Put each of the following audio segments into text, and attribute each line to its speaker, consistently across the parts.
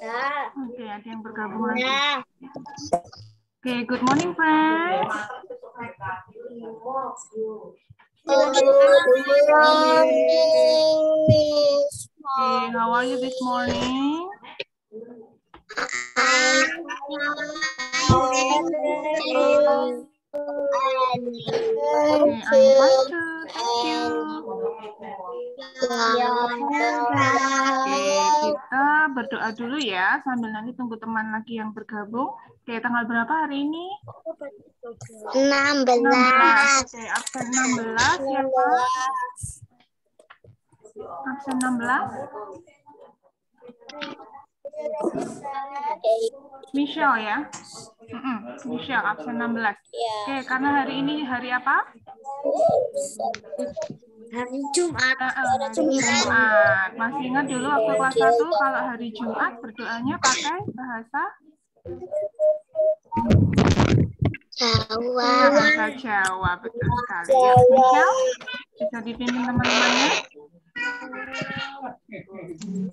Speaker 1: Oke, ada yang bergabung lagi. Oke, good morning, friends. Okay, how are you this morning? Okay, I'm fine too. Thank you. Oke, kita berdoa dulu ya sambil nanti tunggu teman lagi yang bergabung. Oke, tanggal berapa hari ini?
Speaker 2: 16.
Speaker 1: Oke, absen 16 siapa? Absen 16? Michelle ya? Michelle, absen 16. Oke, karena hari ini hari apa?
Speaker 2: Hari Jumat.
Speaker 1: Hari Jumat. Masih ingat dulu waktu kelas 1 kalau hari Jumat berdoanya pakai bahasa?
Speaker 2: Jawa.
Speaker 1: Bahasa Jawa, betul sekali. Ya, Michelle, bisa dipimpin teman-temannya?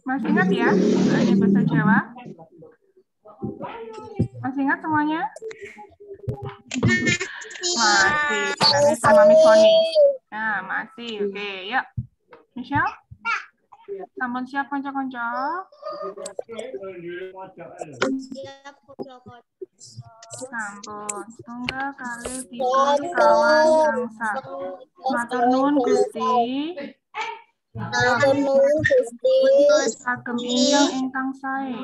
Speaker 1: Masih ingat ya doanya bahasa Jawa? Masih ingat semuanya? Masih, nanti sama Miss Honi. Nah, masih. Oke, yuk. Michelle? Sampun siap konco-konco? Sampun. Setunggal kali tiga kawan bangsa. Matur nuwun Gusti. Agem injang ingkang sae.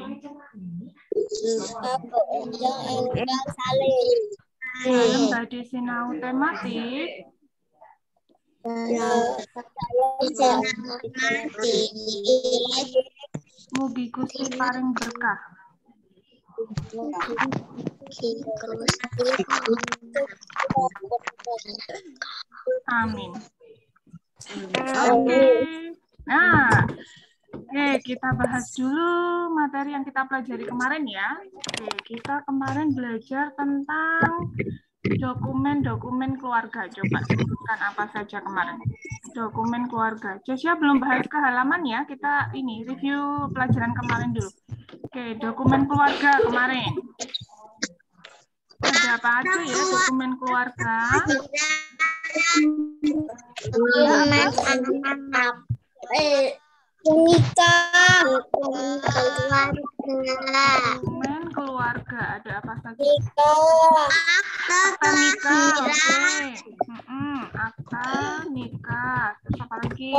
Speaker 1: Dalem badhe sinau tematik. Mugi Gusti paring berkah. Amin. Oke. Nah, kita bahas dulu materi yang kita pelajari kemarin ya. Oke, kita kemarin belajar tentang dokumen-dokumen keluarga. Coba sebutkan apa saja kemarin. Dokumen keluarga. Joshua belum bahas ke halaman ya. Kita ini review pelajaran kemarin dulu. Oke, dokumen keluarga kemarin. Ada apa aja ya dokumen keluarga?
Speaker 2: Dokumen
Speaker 1: keluarga ada apa saja? Akta nikah, oke. Akta nikah. Terus apa lagi?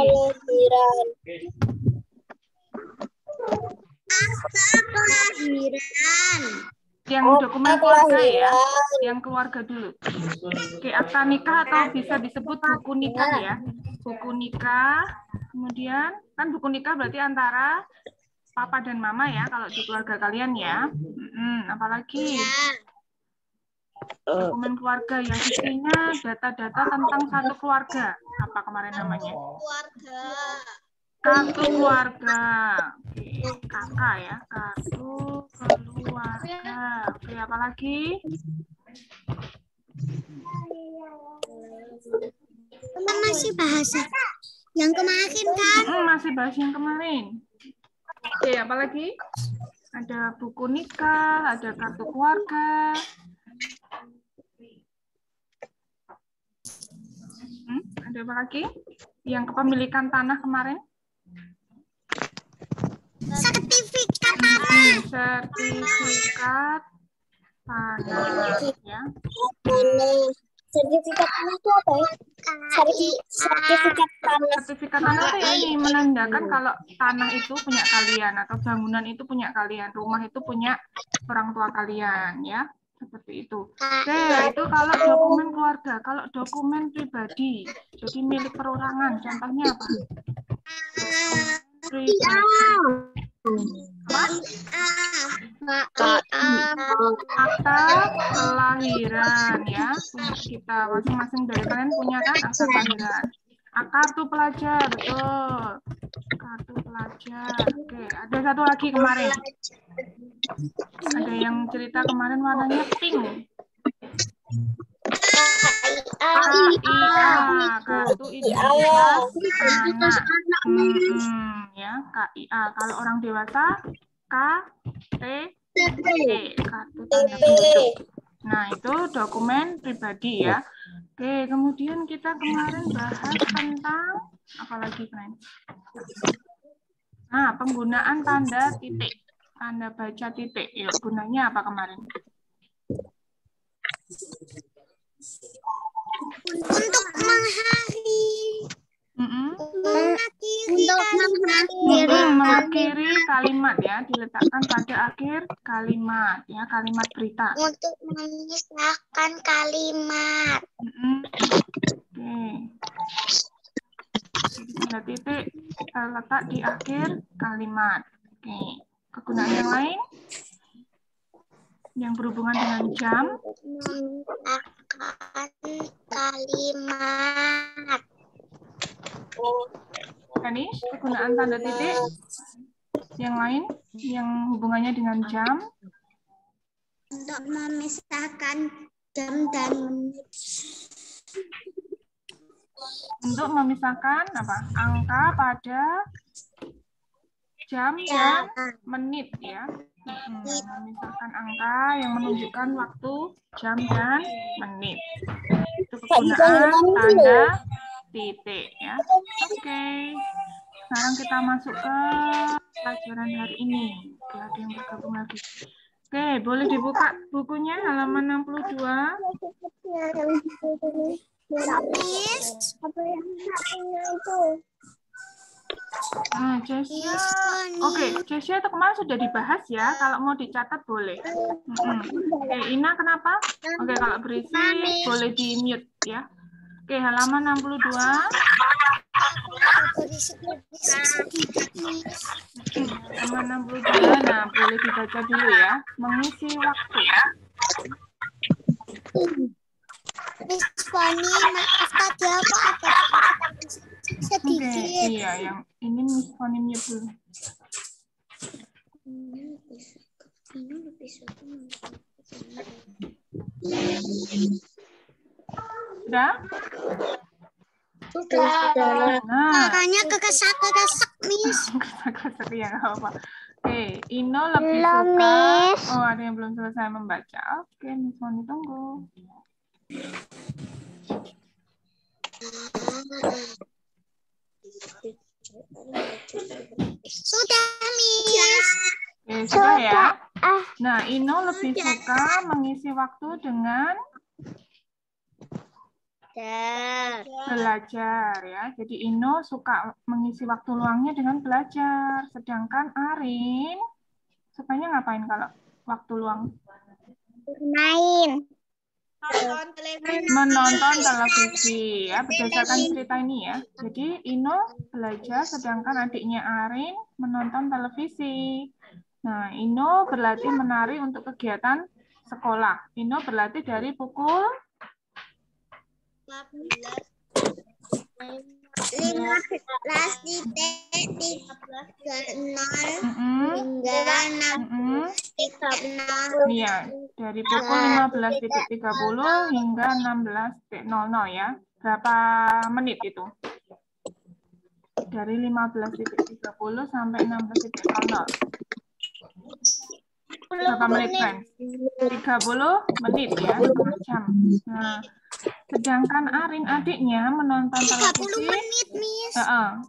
Speaker 2: Akta kelahiran.
Speaker 1: Yang dokumen keluarga ya, yang keluarga dulu. Oke, akta nikah atau bisa disebut buku nikah ya. Buku nikah, kemudian kan buku nikah berarti antara papa dan mama ya kalau di keluarga kalian ya. Apalagi dokumen keluarga yang isinya data-data tentang satu keluarga. Apa kemarin namanya? Kartu keluarga. Oke, kakak ya, kartu keluarga. Oke, apa lagi?
Speaker 2: Masih bahasa yang kemarin kan?
Speaker 1: Masih bahas yang kemarin. Oke, apa lagi? Ada buku nikah, ada kartu keluarga. Ada apa lagi? Yang kepemilikan tanah kemarin?
Speaker 2: Sertifikat tanah.
Speaker 1: Sertifikat tanah ya.
Speaker 2: Sertifikat tanah itu apa ya? Sertifikat tanah.
Speaker 1: Sertifikat tanah itu ya ini menandakan kalau tanah itu punya kalian atau bangunan itu punya kalian, rumah itu punya orang tua kalian ya. Seperti itu. Oke, itu kalau dokumen keluarga. Kalau dokumen pribadi, jadi milik perorangan, contohnya apa? Akta kelahiran ya, punya kita masing-masing dari kalian punya kan akta kelahiran. Kartu pelajar, betul. Kartu pelajar. Oke, ada satu lagi kemarin. Ada yang cerita kemarin warnanya pink. KIA, kartu identitas anak. Ya, KIA. Kalau orang dewasa KTP, kartu tanda penduduk. Nah, itu dokumen pribadi ya. Oke, kemudian kita kemarin bahas tentang apa lagi, friends? Nah, penggunaan tanda titik. Tanda baca titik. Yuk, gunanya apa kemarin?
Speaker 2: Untuk mengakhiri.
Speaker 1: Mengakhiri kalimat ya, diletakkan pada akhir kalimat ya, kalimat berita.
Speaker 2: Untuk memisahkan kalimat.
Speaker 1: Oke. Tanda titik terletak di akhir kalimat. Oke. Kegunaan yang lain yang berhubungan dengan jam.
Speaker 2: Memisahkan kalimat.
Speaker 1: Tenis, kegunaan tanda titik yang lain yang hubungannya dengan jam.
Speaker 2: Untuk memisahkan jam dan menit.
Speaker 1: Untuk memisahkan apa? Angka pada jam dan menit ya. Memisahkan angka yang menunjukkan waktu, jam dan menit. Itu kegunaan tanda titik ya. Oke. Sekarang kita masuk ke pelajaran hari ini. Oke, ada yang bergabung lagi. Oke, boleh dibuka bukunya halaman 62.
Speaker 2: Apa yang punya itu?
Speaker 1: Nah, Cesia. Oke, Cesia itu kemarin sudah dibahas ya. Kalau mau dicatat boleh. Oke, Ina kenapa? Oke, kalau berisik boleh di-mute ya. Oke, halaman 62. Halaman 62. Nah, boleh dibaca dulu ya. Mengisi waktu.
Speaker 2: Miss Fani, maaf tadi apa?
Speaker 1: Oke, iya, yang ini Miss Fani mute dulu. Sudah?
Speaker 2: Sudah.
Speaker 1: Nah,
Speaker 2: Makanya kekesak, Miss.
Speaker 1: kesak ya, nggak apa-apa. Oke, Ino lebih suka. Oh, ada yang belum selesai membaca. Oke, Miss Fani tunggu.
Speaker 2: Sudah, Miss.
Speaker 1: Oke, sudah ya. Nah, Ino lebih suka mengisi waktu dengan belajar ya. Jadi Ino suka mengisi waktu luangnya dengan belajar. Sedangkan Arin sukanya ngapain kalau waktu luang?
Speaker 2: Bermain.
Speaker 1: Menonton televisi ya, berdasarkan cerita ini ya. Jadi Ino belajar sedangkan adiknya Arin menonton televisi. Nah, Ino berlatih menari untuk kegiatan sekolah. Ino berlatih dari pukul
Speaker 2: 15:30 hingga 16:00.
Speaker 1: Iya, dari pukul 15:30 hingga 16:00 ya. Berapa menit itu? Dari 15:30 sampai 16:00. Berapa menit, friends? 30 menit ya, setengah jam. Nah, sedangkan Arin adiknya menonton
Speaker 2: 30
Speaker 1: televisi.
Speaker 2: menit, Miss.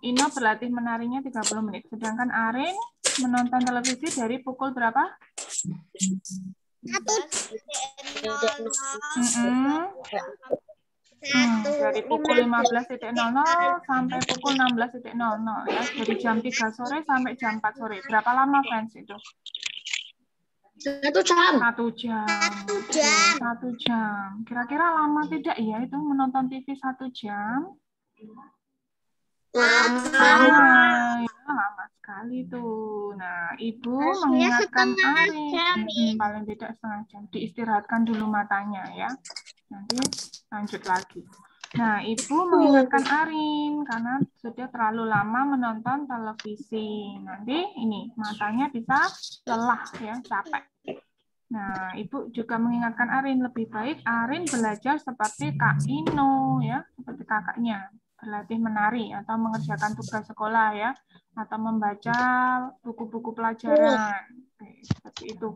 Speaker 1: Ino berlatih menarinya 30 menit. Sedangkan Arin menonton televisi dari pukul berapa?
Speaker 2: 1.
Speaker 1: Dari pukul 15:00 sampai pukul 16:00 ya. Dari jam 3 sore sampai jam 4 sore. Berapa lama, friends, itu?
Speaker 2: 1 jam.
Speaker 1: 1 jam. 1 jam. Kira-kira lama tidak ya itu menonton TV 1 jam? Lama sekali tuh. Nah, Ibu mengingatkan Arin, paling tidak setengah jam. Diistirahatkan dulu matanya ya. Nanti lanjut lagi. Nah, Ibu mengingatkan Arin karena sudah terlalu lama menonton televisi. Nanti ini matanya bisa lelah ya, capek. Nah, Ibu juga mengingatkan Arin lebih baik Arin belajar seperti Kak Ino ya, seperti kakaknya, berlatih menari atau mengerjakan tugas sekolah ya, atau membaca buku-buku pelajaran. seperti itu.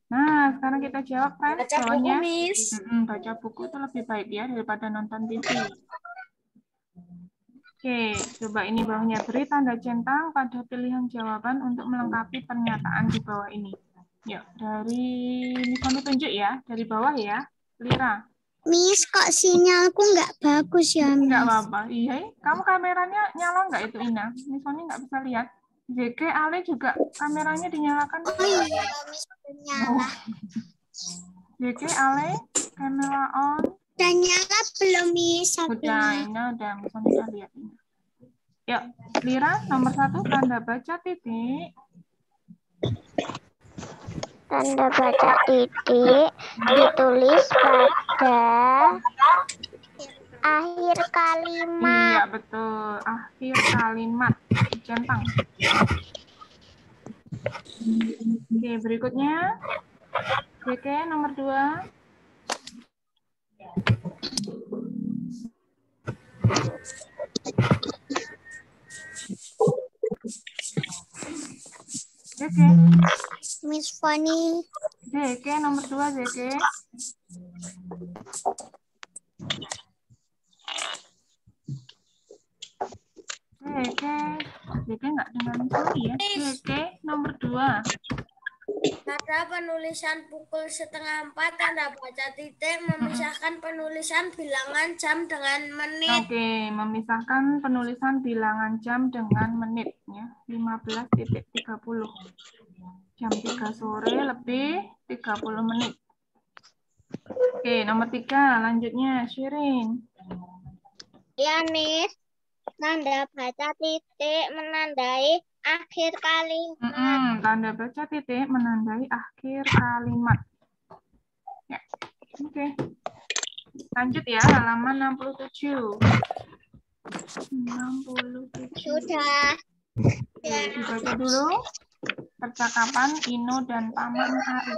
Speaker 1: Nah, sekarang kita jawab, friends.
Speaker 3: Baca buku,
Speaker 1: Bawahnya.
Speaker 3: Miss.
Speaker 1: Baca buku itu lebih baik ya daripada nonton TV. Oke, coba ini bawahnya. Beri tanda centang pada pilihan jawaban untuk melengkapi pernyataan di bawah ini. Yuk, dari Miss Sony tunjuk ya, dari bawah ya. Lira.
Speaker 2: Miss, kok sinyalku nggak bagus ya, Miss?
Speaker 1: Nggak apa-apa. Iya, kamu kameranya nyala nggak itu, Ina? Miss Sony nggak bisa lihat. JK, Ale juga kameranya dinyalakan.
Speaker 2: Oh iya, Miss, nyala.
Speaker 1: JK, Ale, kamera on.
Speaker 2: Udah nyala belum, Miss?
Speaker 1: Udah, Ina udah. Miss Sony udah lihat. Ina. Yuk, Lira, nomor 1, tanda baca titik.
Speaker 2: Tanda baca titik ditulis pada akhir kalimat.
Speaker 1: Iya, betul. Akhir kalimat. Centang. Oke, berikutnya. JK, nomor 2. JK.
Speaker 2: Miss Foni.
Speaker 1: JK, nomor 2, JK. JK nggak dengar Sony ya. JK, nomor 2.
Speaker 3: Pada penulisan pukul 3:30 tanda baca titik memisahkan penulisan bilangan jam dengan menit.
Speaker 1: Oke, memisahkan penulisan bilangan jam dengan menit ya. 15:30. Jam 3 sore lebih 30 menit. Oke, nomor 3 lanjutnya Shirin.
Speaker 2: Ya, Miss. Tanda baca titik menandai akhir kalimat.
Speaker 1: Tanda baca titik menandai akhir kalimat. Ya, oke. Lanjut ya, halaman 67. 67.
Speaker 2: Sudah.
Speaker 1: Dibaca dulu. Percakapan Ino dan Paman Ari.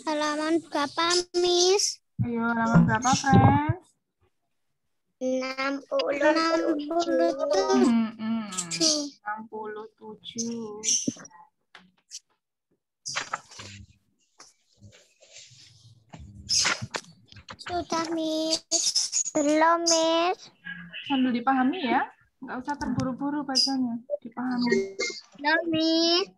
Speaker 2: Halaman berapa, Miss?
Speaker 1: Ayo, halaman berapa, friends? 67.
Speaker 2: Sudah, Miss. Belum, Miss.
Speaker 1: Sambil dipahami ya. Nggak usah terburu-buru bacanya. Dipahami.
Speaker 2: Belum, Miss.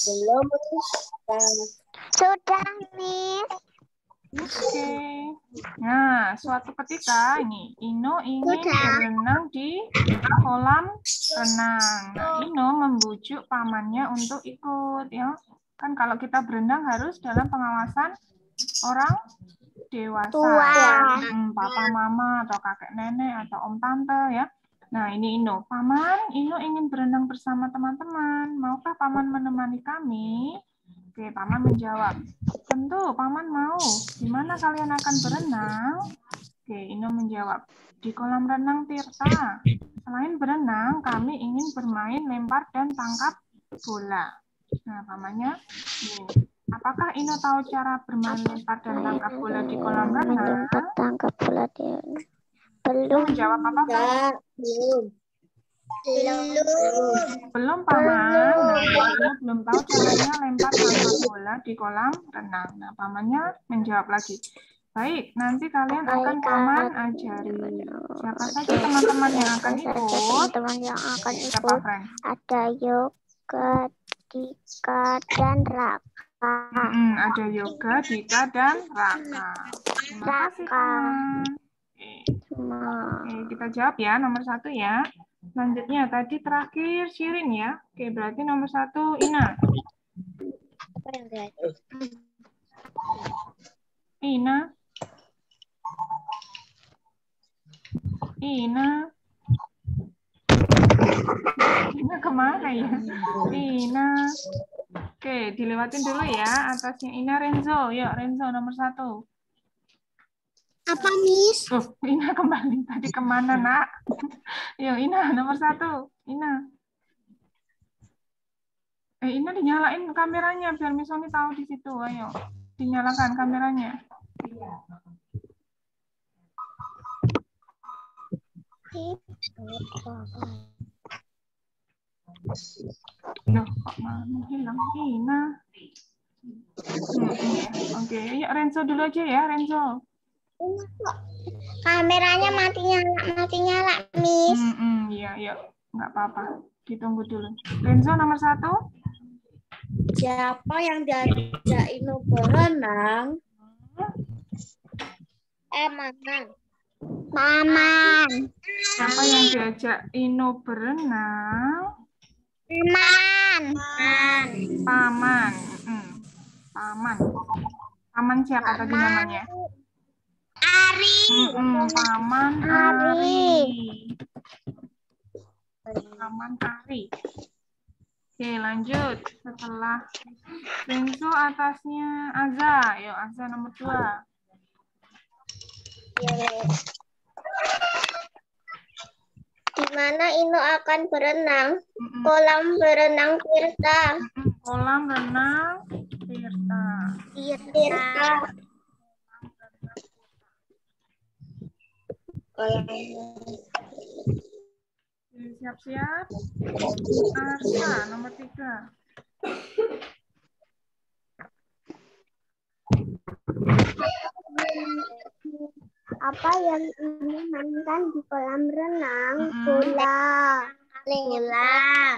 Speaker 3: Belum.
Speaker 2: Sudah, Miss.
Speaker 1: Oke. Nah, suatu ketika ini Ino ingin berenang di kolam renang. Nah, Ino membujuk pamannya untuk ikut ya. Kan kalau kita berenang harus dalam pengawasan orang dewasa. Papa, mama, atau kakek nenek, atau om tante ya. Nah, ini Ino. Paman, Ino ingin berenang bersama teman-teman. Maukah paman menemani kami? Oke, paman menjawab. Tentu, paman mau. Di mana kalian akan berenang? Oke, Ino menjawab. Di kolam renang Tirta. Selain berenang, kami ingin bermain lempar dan tangkap bola. Nah, pamannya, apakah Ino tahu cara bermain lempar dan tangkap bola di kolam renang?
Speaker 2: Tangkap bola di
Speaker 1: Belum menjawab apa, Pak? Belum, paman. Nah, Ino belum tahu caranya lempar tangkap bola di kolam renang. Nah, pamannya menjawab lagi. Baik, nanti kalian akan paman ajari. Siapa saja teman-teman yang akan ikut?
Speaker 2: Teman yang akan
Speaker 1: Siapa,
Speaker 2: ikut
Speaker 1: friend?
Speaker 2: ada Yoga, Dika, dan Raka.
Speaker 1: Ada Yoga, Dika, dan Raka. Terima kasih, paman. Oke, kita jawab ya, nomor 1 ya. Selanjutnya, tadi terakhir Shirin ya. Oke, berarti nomor 1 Ina. Ina. Ina kemana ya? Ina. Oke, dilewatin dulu ya. Atasnya Ina, Renzo. Yuk, Renzo nomor 1.
Speaker 2: Apa, Miss?
Speaker 1: Oh, Ina kembali tadi kemana, nak? Yuk, Ina nomor 1. Ina. Ina dinyalain kameranya biar Miss Sony tahu di situ. Ayo. dinyalakan kameranya. Loh, kok malah menghilang? Ina. Oke, yuk Renzo dulu aja ya, Renzo.
Speaker 2: Kameranya mati nyala, Miss.
Speaker 1: Iya, yuk. Nggak apa-apa. Ditunggu dulu. Renzo nomor 1.
Speaker 3: Siapa yang diajak Ino berenang?
Speaker 2: Paman.
Speaker 1: Siapa yang diajak Ino berenang? Paman. Paman. Paman siapa tadi namanya?
Speaker 2: Ari.
Speaker 1: Paman Ari. Paman Ari. Oke, lanjut. Setelah Renzo atasnya Aza. Yuk, Aza nomor 2.
Speaker 2: Di mana Ino akan berenang? Kolam berenang Tirta.
Speaker 1: Kolam renang Tirta. Siap-siap. Arsa nomor 3.
Speaker 2: Apa yang Ino mainkan di kolam renang? Bola.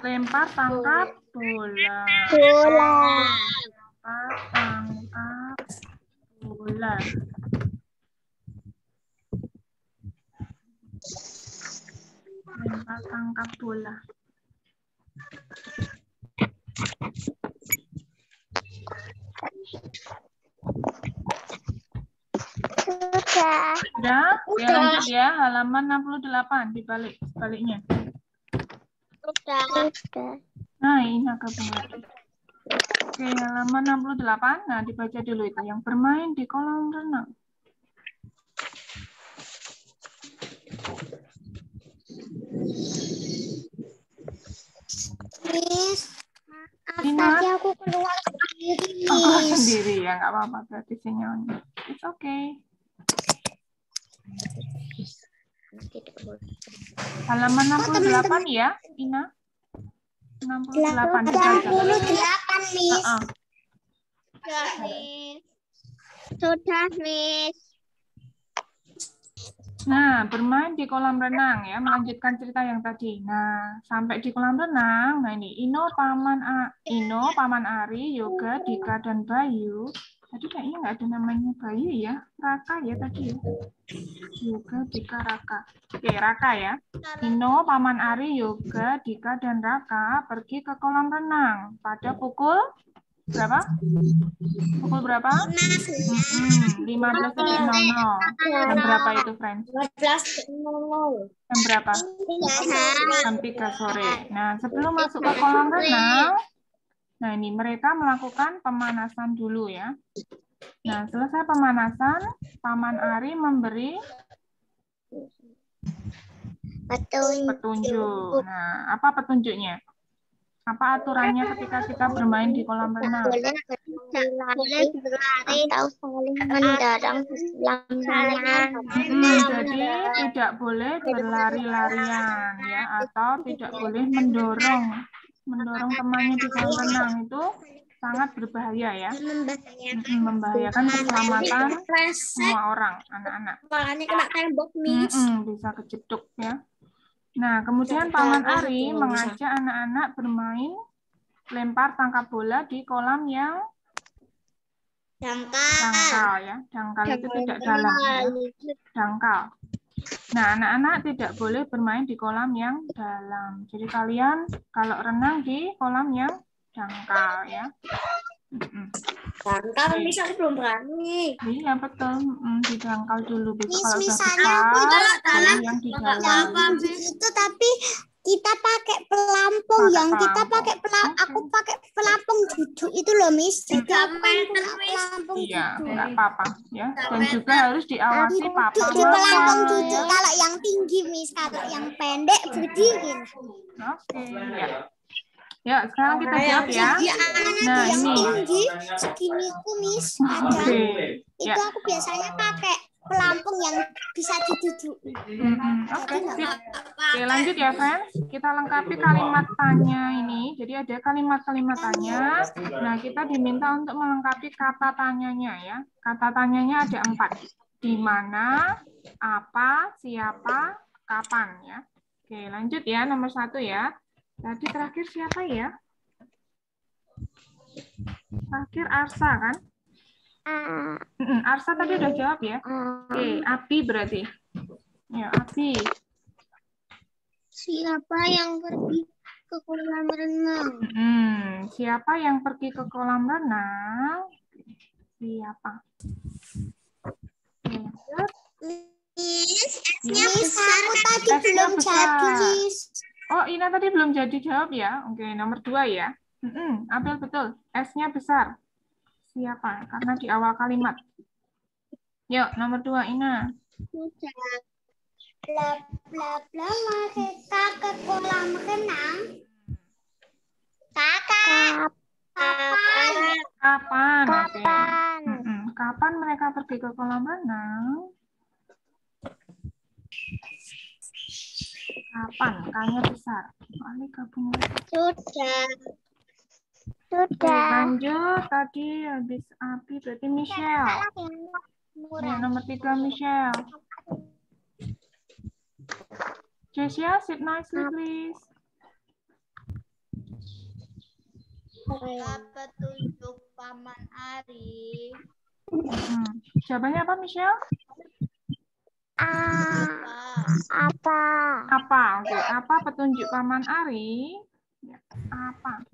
Speaker 1: Lempar tangkap bola. Lempar tangkap bola. Lempar tangkap bola. Sudah? Ya, lanjut ya. Halaman 68 sebaliknya. Nah, ini agak benar. Oke, halaman 68. Nah, dibaca dulu itu. Yang bermain di kolam renang.
Speaker 2: Miss,
Speaker 1: Ina.
Speaker 2: tadi aku keluar sendiri.
Speaker 1: Keluar sendiri ya, nggak apa-apa. Berarti sinyalnya. It's okay. Halaman 68 ya, Ina. 68.
Speaker 2: 68, Miss. Sudah, Miss.
Speaker 1: Nah, bermain di kolam renang ya, melanjutkan cerita yang tadi. Nah, sampai di kolam renang, nah ini Ino, Paman Ari, Yoga, Dika, dan Bayu. Tadi kayaknya nggak ada namanya Bayu ya, Raka ya tadi ya. Yoga, Dika, Raka. Oke, Raka ya. Ino, Paman Ari, Yoga, Dika, dan Raka pergi ke kolam renang pada pukul berapa? Pukul berapa? 15.00. Jam berapa itu, friends?
Speaker 3: 12.00.
Speaker 1: Jam berapa? Jam 3 sore. Nah, sebelum masuk ke kolam renang, nah ini mereka melakukan pemanasan dulu ya. Nah, selesai pemanasan, Paman Ari memberi petunjuk. Nah, apa petunjuknya? Apa aturannya ketika kita bermain di kolam renang?
Speaker 2: Boleh berlari atau saling mendorong
Speaker 1: Jadi tidak boleh berlari-larian ya, atau tidak boleh mendorong temannya di kolam renang, itu sangat berbahaya ya. Membahayakan keselamatan semua orang, anak-anak.
Speaker 3: Makanya kena tembok, Miss.
Speaker 1: Bisa kejeduk ya. Nah, kemudian Paman Ari mengajak anak-anak bermain lempar tangkap bola di kolam yang dangkal ya. Dangkal itu tidak dalam ya. Dangkal. Nah, anak-anak tidak boleh bermain di kolam yang dalam. Jadi kalian kalau renang di kolam yang dangkal ya.
Speaker 3: Dangkal, Miss, aku belum berani.
Speaker 1: Iya, betul. Di dangkal dulu. Besok kalau udah
Speaker 2: misalnya
Speaker 1: besar, yang di dalam.
Speaker 2: itu tapi kita pakai pelampung aku pakai pelampung duduk itu loh, Miss. Jadi aku pelampung
Speaker 1: Iya, nggak apa-apa ya. Dan juga harus diawasi papa
Speaker 2: di pelampung duduk kalau yang tinggi, Miss. Kalau yang pendek berdiri.
Speaker 1: Oke, ya. Ya, sekarang kita jawab ya. Nah,
Speaker 2: yang
Speaker 1: ini.
Speaker 2: tinggi segini aku Miss ada.
Speaker 1: Oke.
Speaker 2: Itu
Speaker 1: Ya.
Speaker 2: aku biasanya pakai pelampung yang bisa diduduk.
Speaker 1: Oke, sip. Oke, lanjut ya, friends. Kita lengkapi kalimat tanya ini. Jadi ada kalimat-kalimat tanya. Nah, kita diminta untuk melengkapi kata tanyanya ya. Kata tanyanya ada 4. Di mana, apa, siapa, kapan ya. Oke, lanjut ya, nomor 1 ya. Tadi terakhir siapa ya? Terakhir Arsa kan? Arsa tadi udah jawab ya. Oke, Abi berarti. Ya, Abi.
Speaker 2: Siapa yang pergi ke kolam renang?
Speaker 1: Siapa yang pergi ke kolam renang? Siapa?
Speaker 2: Miss, aku tadi belum jadi, Miss.
Speaker 1: Oh, Ina tadi belum jadi jawab ya. Oke, nomor 2 ya. Abel betul. S-nya besar. Siapa? Karena di awal kalimat. Yuk, nomor 2, Ina.
Speaker 2: Bla bla bla mereka ke kolam renang. Kakak.
Speaker 1: Kapan? Oke. Kapan mereka pergi ke kolam renang? Kapan? K-nya besar. Soalnya gabung lagi.
Speaker 2: Sudah.
Speaker 1: Oke, lanjut. Tadi habis Abi berarti Michelle. Ya, nomor 3 Michelle. Jessia, sit nicely please.
Speaker 2: Petunjuk Paman Ari.
Speaker 1: Jawabannya apa, Michelle?
Speaker 2: Apa?
Speaker 1: Apa? Oke, apa petunjuk Paman Ari? Ya, apa?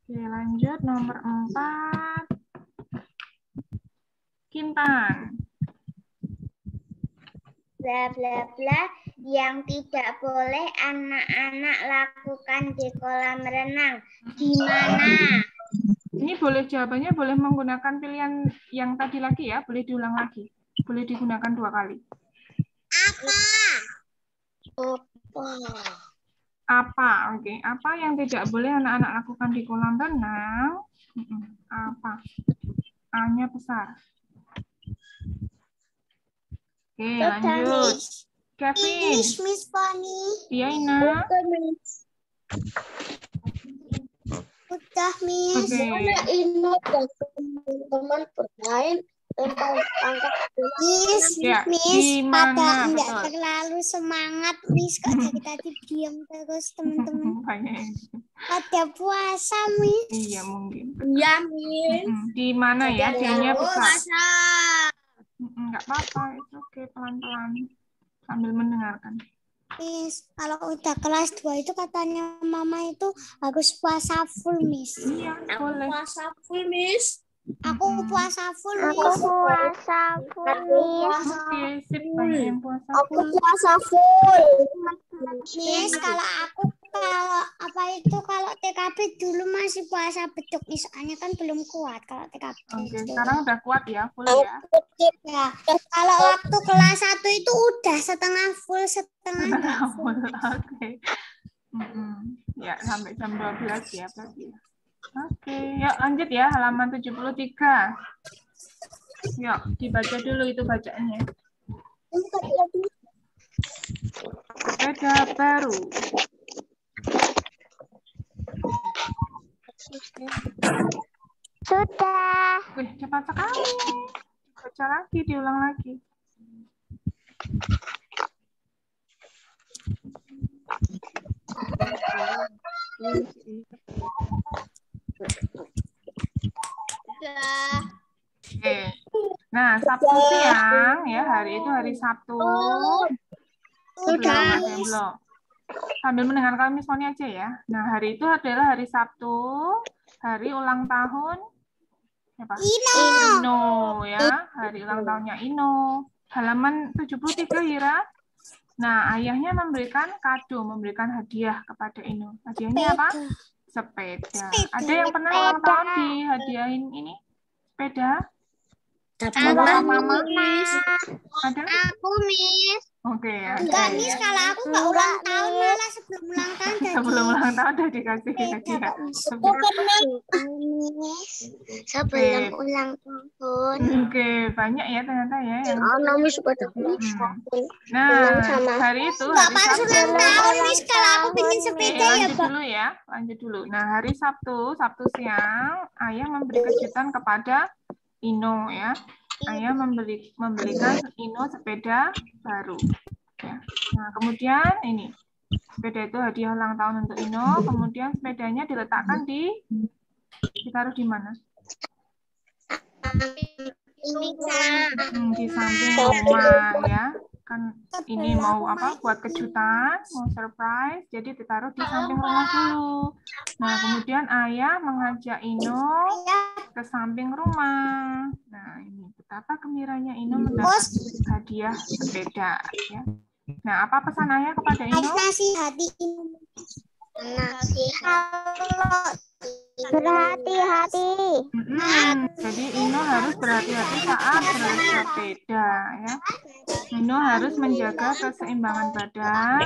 Speaker 1: Oke, lanjut nomor 4. Kintan.
Speaker 2: Bla bla bla yang tidak boleh anak-anak lakukan di kolam renang. Di mana?
Speaker 1: Ini boleh jawabannya boleh menggunakan pilihan yang tadi lagi ya, boleh diulang lagi. Boleh digunakan 2 kali.
Speaker 2: Apa?
Speaker 1: Apa? Oke, apa yang tidak boleh anak-anak lakukan di kolam renang? Apa? A-nya besar. Oke, lanjut. Kevin.
Speaker 2: Miss Fanny.
Speaker 1: Iya, Ina.
Speaker 2: Udah, Miss.
Speaker 1: Oke.
Speaker 2: Ini teman-teman bermain tentang tangkap Miss,
Speaker 1: Ya,
Speaker 2: Miss,
Speaker 1: gimana?
Speaker 2: pada enggak
Speaker 1: Betul.
Speaker 2: terlalu semangat, Miss. Kok dari tadi diam terus, teman-teman. Pada puasa, Miss.
Speaker 1: Iya, mungkin.
Speaker 3: Iya, Miss.
Speaker 1: Di mana ya? D-nya besar.
Speaker 3: Puasa.
Speaker 1: Enggak apa-apa, itu oke, pelan-pelan. Sambil mendengarkan.
Speaker 2: Miss, kalau udah kelas 2 itu katanya Mama itu harus puasa full, Miss.
Speaker 1: Iya, boleh.
Speaker 3: Puasa full, Miss.
Speaker 2: Aku puasa full, Miss. Aku puasa full, Miss.
Speaker 1: Oke, sip. Banyak yang puasa
Speaker 2: Aku
Speaker 1: full.
Speaker 2: puasa full. Miss, kalau TKP dulu masih puasa beduk, Miss. Soalnya kan belum kuat kalau TKP.
Speaker 1: Oke, sekarang udah kuat ya, full ya.
Speaker 2: Ya, kalau waktu kelas 1 itu udah setengah full, setengah enggak full.
Speaker 1: Oke. Ya, sampai jam 12 ya berarti. Oke, yuk lanjut ya, halaman 73. Yuk, dibaca dulu itu bacaannya. Sepeda baru.
Speaker 2: Sudah.
Speaker 1: Wih, cepat sekali. Baca lagi, diulang lagi. Oke. Nah, Sabtu siang ya, hari itu hari Sabtu. Belum. Sambil mendengarkan Miss Moni aja ya. Nah, hari itu adalah hari Sabtu, hari ulang tahun siapa? Ino ya, hari ulang tahunnya Ino. Halaman 73 Hira. Nah, ayahnya memberikan kado, memberikan hadiah kepada Ino. Hadiahnya apa? Sepeda. Ada yang pernah ulang tahun dihadiahin ini? Sepeda?
Speaker 3: Dapat
Speaker 1: Mama,
Speaker 3: Miss.
Speaker 1: ada?
Speaker 2: Aku, Miss.
Speaker 1: Oke ya.
Speaker 2: Enggak, Miss, kalau aku nggak ulang tahun, malah sebelum ulang tahun jadi
Speaker 1: Sebelum ulang tahun udah dikasih
Speaker 2: sepeda,
Speaker 1: hadiah.
Speaker 2: Kak, Miss.
Speaker 3: Miss. Sebelum ulang tahun.
Speaker 1: Oke, banyak ya ternyata ya. Yang...
Speaker 3: Miss sepeda.
Speaker 1: Nah, hari itu
Speaker 2: Nggak
Speaker 1: hari
Speaker 2: pas
Speaker 1: Sabtu.
Speaker 2: ulang tahun, Miss, kalau aku pengen sepeda ya,
Speaker 1: Lanjut
Speaker 2: Pak.
Speaker 1: dulu ya, lanjut dulu. Nah, hari Sabtu siang, ayah memberi kejutan kepada Ino ya. Ayah membelikan Ino sepeda baru. Ya. Nah, kemudian ini sepeda itu hadiah ulang tahun untuk Ino. Kemudian sepedanya diletakkan ditaruh di mana? Di samping rumah ya. Kan ini mau apa? Buat kejutan, mau surprise. Jadi ditaruh di samping rumah dulu. Nah, kemudian ayah mengajak Ino ke samping rumah. Nah, ini betapa gembiranya Ino mendapat hadiah sepeda ya. Nah, apa pesan ayah kepada Ino?
Speaker 2: Nasihati berhati-hati.
Speaker 1: Jadi Ino harus berhati-hati saat bersepeda ya. Ino harus menjaga keseimbangan badan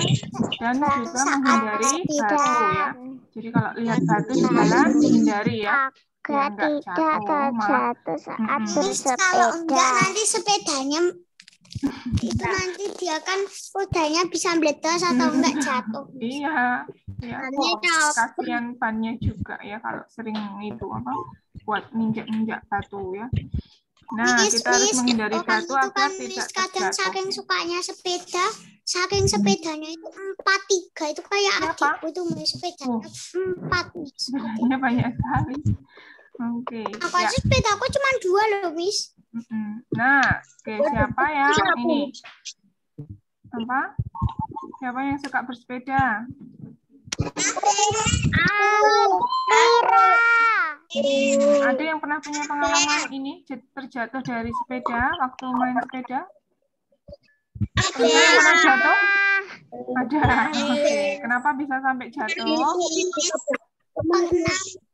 Speaker 1: dan juga menghindari batu ya. Jadi kalau lihat batu di jalan hindari ya.
Speaker 2: Agar tidak terjatuh saat bersepeda. Kalau enggak nanti sepedanya itu nanti dia kan rodanya bisa meletus atau enggak jatuh.
Speaker 1: Iya, ya. Kasihan bannya juga ya kalau sering itu apa buat ninjak-ninjak batu ya. Nah, kita harus menghindari batu agar tidak
Speaker 2: kadang
Speaker 1: terjatuh.
Speaker 2: Saking sukanya sepeda, saking sepedanya itu 4-3 itu kayak adikku itu main sepedanya 4, Miss.
Speaker 1: Sepedanya banyak sekali. Oke.
Speaker 2: Aku aja sepeda aku cuma 2 loh, Miss.
Speaker 1: Nah, siapa yang ini? Apa? Siapa yang suka bersepeda? Ada yang pernah punya pengalaman ini terjatuh dari sepeda waktu main sepeda? Ada yang pernah jatuh? Ada. Oke. Kenapa bisa sampai jatuh?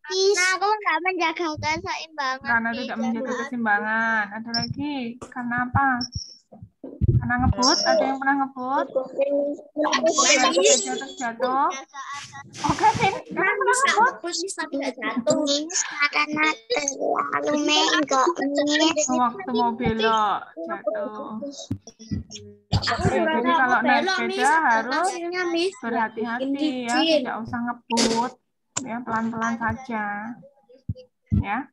Speaker 2: Karena aku nggak menjaga keseimbangan.
Speaker 1: Karena tidak menjaga keseimbangan. Ada lagi. Karena apa? Karena ngebut. Ada yang pernah ngebut? Ngebut dari sepeda terus jatuh. Oke, Vin. Karena pernah ngebut?
Speaker 2: Karena terlalu menggok.
Speaker 1: Waktu mau belok jatuh. Oke, jadi kalau naik sepeda harus berhati-hati ya. Tidak usah ngebut. Ya, pelan-pelan saja. Ya.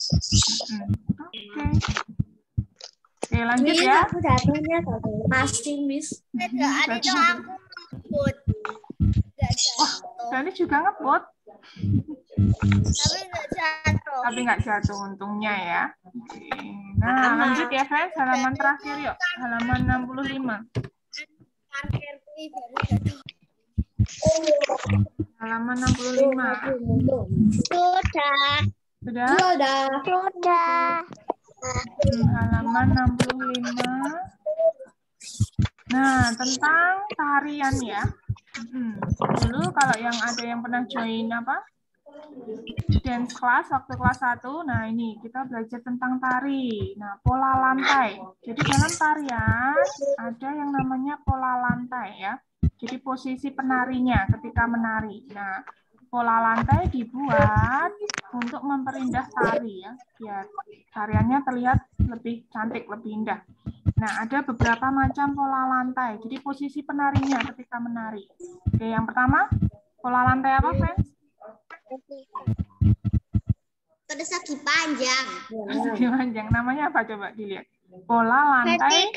Speaker 1: Oke, lanjut ya.
Speaker 3: Pasti, Miss.
Speaker 1: Wah, Dani juga ngebut. Tapi nggak jatuh untungnya ya. Oke. Nah, lanjut ya, friends. Halaman terakhir yuk. Halaman 65. Halaman 65. Sudah? Halaman 65. Nah, tentang tarian ya. Dulu kalau yang ada yang pernah join apa? Dance class waktu kelas 1. Nah, ini kita belajar tentang tari. Nah, pola lantai. Jadi dalam tarian ada yang namanya pola lantai ya. Jadi posisi penarinya ketika menari. Nah, pola lantai dibuat untuk memperindah tari ya. Biar tariannya terlihat lebih cantik, lebih indah. Nah, ada beberapa macam pola lantai. Jadi posisi penarinya ketika menari. Oke, yang pertama, pola lantai apa, friends?
Speaker 2: Persegi panjang.
Speaker 1: Persegi panjang. Namanya apa? Coba dilihat. Pola lantai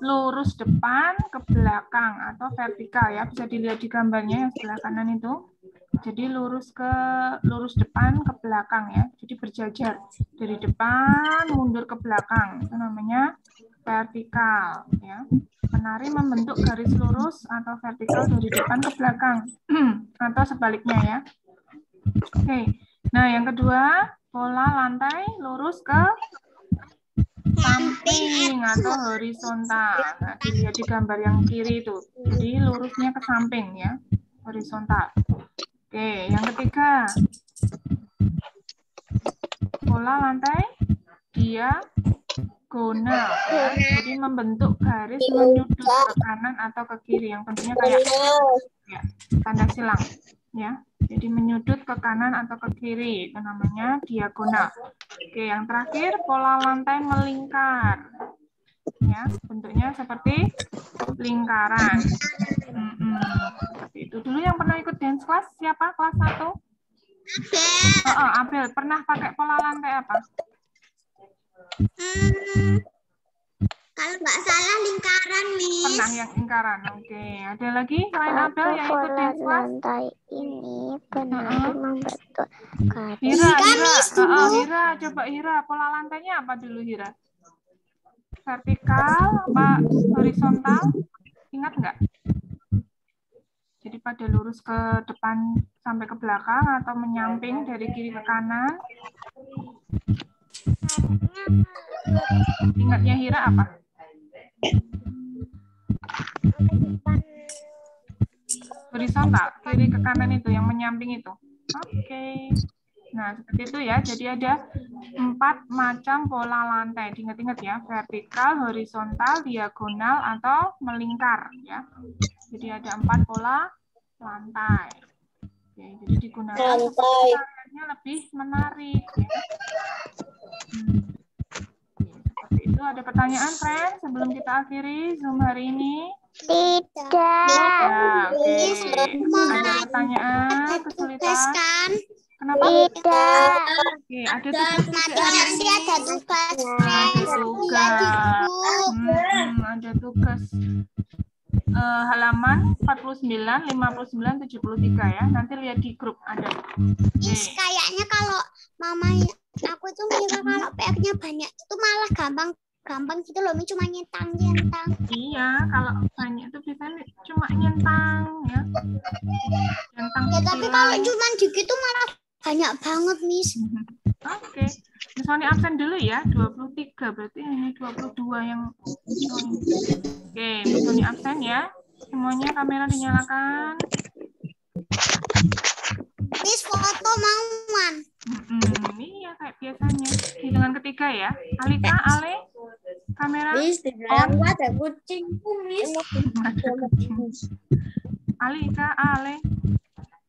Speaker 1: lurus depan ke belakang atau vertikal ya. Bisa dilihat di gambarnya yang sebelah kanan itu. Jadi lurus depan ke belakang ya. Jadi berjajar dari depan mundur ke belakang. Itu namanya vertikal ya. Penari membentuk garis lurus atau vertikal dari depan ke belakang atau sebaliknya ya. Oke. Nah, yang kedua, pola lantai lurus ke samping atau horizontal. Nah, dilihat di gambar yang kiri itu. Jadi lurusnya ke samping ya, horizontal. Oke, yang ketiga, pola lantai dia diagonal ya. Jadi membentuk garis menyudut ke kanan atau ke kiri yang tentunya kayak ya, tanda silang ya. Jadi menyudut ke kanan atau ke kiri itu namanya diagonal. Oke, yang terakhir pola lantai melingkar. Ya, bentuknya seperti lingkaran. Seperti itu. Dulu yang pernah ikut dance class siapa? Kelas 1? Abel. Pernah pakai pola lantai apa?
Speaker 2: Kalau nggak salah lingkaran, Miss.
Speaker 1: Pernah yang lingkaran. Oke. Ada lagi selain Abel yang ikut dance class?
Speaker 4: Lantai ini benar membentuk garis.
Speaker 1: Hira, coba Hira, pola lantainya apa dulu Hira? Vertikal apa horizontal? Ingat nggak? Jadi pada lurus ke depan sampai ke belakang atau menyamping dari kiri ke kanan? Ingatnya Hira apa? Horizontal, kiri ke kanan itu, yang menyamping itu. Oke. Nah, seperti itu ya. Jadi ada 4 macam pola lantai. Diingat-ingat ya, vertikal, horizontal, diagonal, atau melingkar ya. Jadi ada 4 pola lantai. Oke, jadi digunakan supaya lebih menarik ya. Seperti itu. Ada pertanyaan, friend, sebelum kita akhiri Zoom hari ini?
Speaker 4: Tidak.
Speaker 1: Ya, oke. Ada pertanyaan, kesulitan? Kenapa?
Speaker 4: Tidak.
Speaker 1: Oke, ada tugas hari ini.
Speaker 2: Ada tugas.
Speaker 1: Ada tugas. Halaman 49, 59, 73 ya. Nanti lihat di grup ada.
Speaker 2: Miss, kayaknya kalau mama aku tuh mikir kalau PR-nya banyak itu malah gampang gitu loh, Miss, cuma nyentang.
Speaker 1: Iya, kalau banyak itu biasanya cuma nyentang ya. Nyentang.
Speaker 2: Ya, tapi kalau cuma dikit tuh malah banyak banget, Miss.
Speaker 1: Oke. Miss Sony absen dulu ya, 23 berarti hanya 22 yang Oke, Miss Sony absen ya. Semuanya kamera dinyalakan.
Speaker 2: Miss, foto mauan.
Speaker 1: Iya, kayak biasanya. Hitungan ketiga ya. Alika, Ale, kamera.
Speaker 3: Miss, di belakang ada kucingku, Miss.
Speaker 1: Alika, Ale.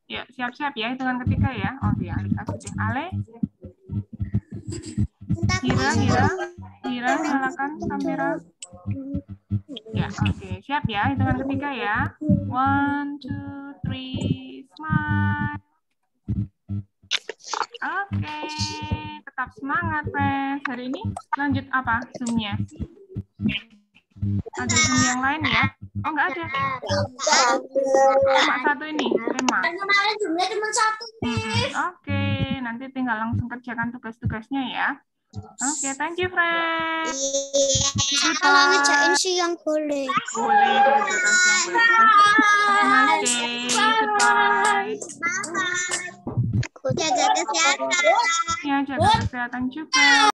Speaker 1: Ya, siap-siap ya, hitungan ketiga ya. Oke, Alika sudah. Ale. Hira, nyalakan kamera. Ya, oke. Siap ya, hitungan ketiga ya. 1, 2, 3, smile. Oke, tetap semangat, friends. Hari ini lanjut apa Zoom-nya? Ada Zoom yang lain ya? Oh, nggak ada. Cuma satu ini, tema.
Speaker 3: Kemarin Zoom-nya cuma 1, Miss.
Speaker 1: Oke, nanti tinggal langsung kerjakan tugas-tugasnya ya. Oke, thank you, friends.
Speaker 2: Kalau ngejain siang boleh.
Speaker 1: Boleh, dikerjakan siang boleh. Goodbye.
Speaker 2: Jaga kesehatan.
Speaker 1: Ya, jaga kesehatan juga.